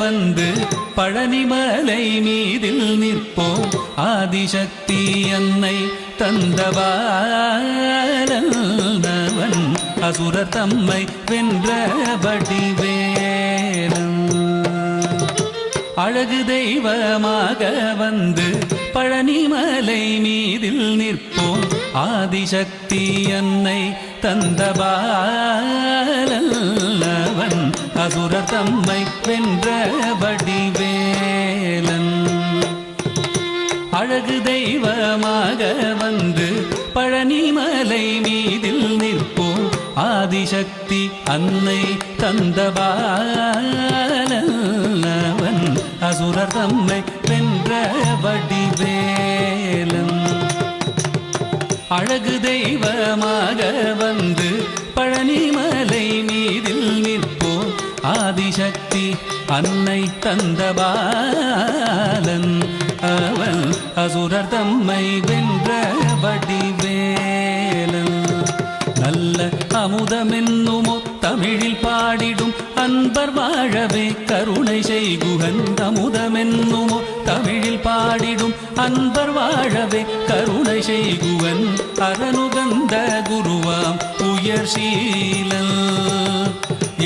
வந்து பழனிமலை மீதில் நிற்போம் ஆதிசக்தி அன்னை தந்தவாளவன் அசுரர் தம்மை வென்ற வடிவேலன் அழகு தெய்வமாக வந்து பழனிமலை மீதில் நிற்போம் ஆதிசக்தி அன்னை தந்தபாலவன் அசுரர் தம்மை வென்ற வடிவேலன் அழகு தெய்வமாக வந்து பழனிமலை மீதில் நிற்போம் ஆதிசக்தி அன்னை தந்தபாலவன் அசுரர் தம்மை வென்ற வடிவேலன் அழகு தெய்வமாக வந்து பழனிமலை மீதில் நிற்போம் ஆதிசக்தி அன்னை தந்தபாலன் அவன் அசுரர் தம்மை வென்ற வடிவேலன் நல்ல அமுதமென்னுமோ தமிழில் பாடிடும் அன்பர் வாழவே கருணை செய்குகன் அமுதமென்னுமோ தமிழில் பாடிடும் அன்பர் வாழவே கருணை செய்குவன் அரனுகந்த குருவாம் உயர் சீலன்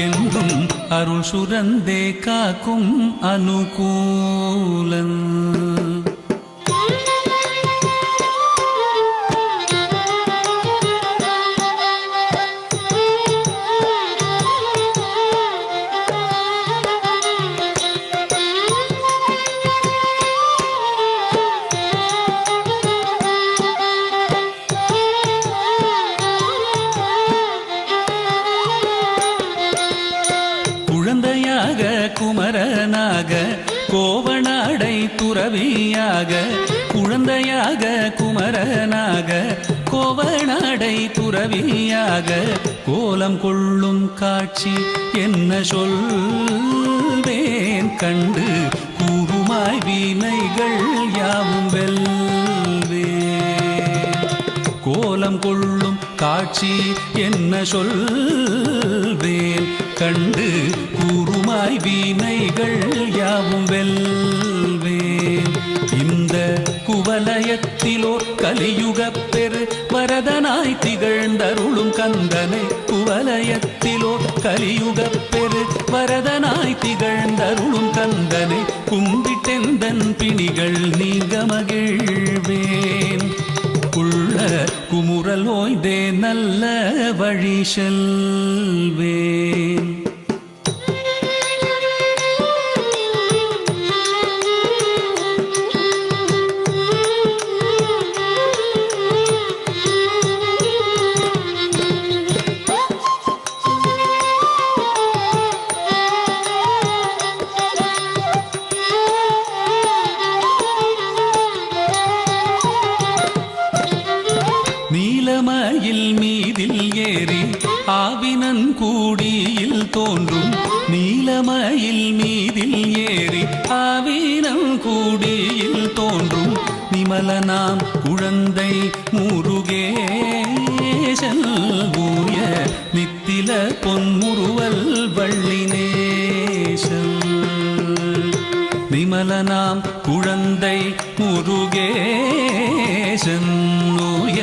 என்றும் அருள் சுரந்தே காக்கும் அனுகூலன் குமரனாக கோவனாடை துறவியாக குழந்தையாக குமரனாக கோவனாடை துறவியாக கோலம் கொள்ளும் காட்சி என்ன சொல்வேன் கண்டு கூறுமாய் வினைகள் யாவும் வெல்வேன் கோலம் கொள்ளும் காட்சி என்ன சொல்வேன் கண்டு கூறுமாய் வினைகள் யாவும் வெல்வேன் இந்த குவலயத்திலோர் கலியுகப் பெரு வரதனாய் திகழ்ந்தருளும் கந்தனை குவலயத்திலோர் கலியுகப் பெரு வரதனாய் திகழ்ந்தருளும் கந்தனை கும்பிட்டெந்தன் பிணிகள் நீங்க மகிழ்வேன் உள்ள குமுறல் ஓய்ந்தே நல்ல வழி செல்வேன் நீலமயில் மீதில் ஏறி ஆவினன் கூடியில் தோன்றும் நீலமயில் மீதில் ஏறி ஆவினன் கூடியில் தோன்றும் நிமலனாம் குழந்தை முருகேசன் ஊய நித்தில பொன்முறுவல் வள்ளினேசன் நிமலனாம் குழந்தை முருகேசன் ஊய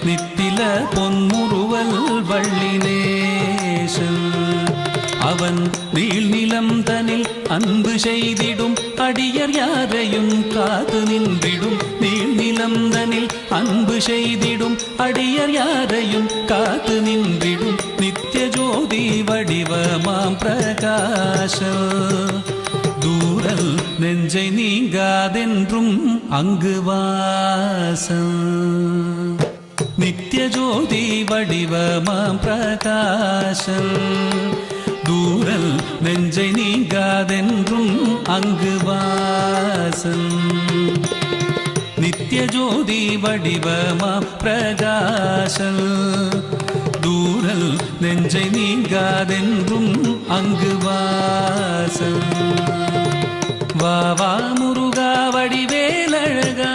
நித்தில பொன்முறுவல் வள்ளினேசன் அவன் நீள்நிலம் தனில் அன்பு செய்திடும் அடியர் யாரையும் காத்து நின்றிடும் நீள்நிலம் தனில் அன்பு செய்திடும் அடியர் யாரையும் காத்து நின்றிடும் நித்திய ஜோதி வடிவமாம் பிரகாச தூரல் நெஞ்சை நீங்காதென்றும் அங்கு வாசம் நித்திய ஜோதி வடிவமாம் பிரகாசம் தூரல் நெஞ்சை நீங்காதென்றும் அங்கு வாசம் நித்திய ஜோதி வடிவமாம் பிரகாசம் தூரல் நெஞ்சை நீங்காதென்றும் அங்கு வாசம் வா வா முருகா வடிவேலழகா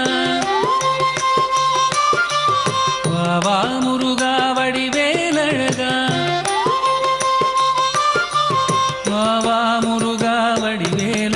வா வா முருகா வடிவேலழகா வா வா முருகா வடிவேல்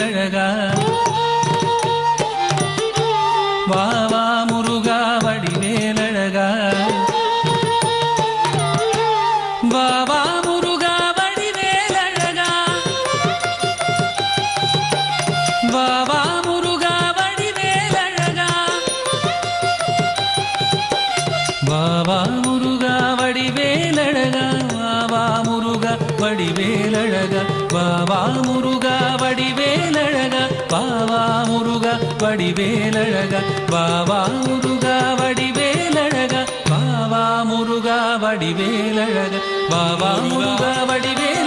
வடிவேலழகா வாவா முருகா வடிவேலழகா வாவா முருகா வடிவேலழகா வாவா முருகா வடிவேலழகா வாவா முருகா வடிவேலழகா வாவா முருகா வடிவேலழகா வாவா முருகா வடிவேலழகா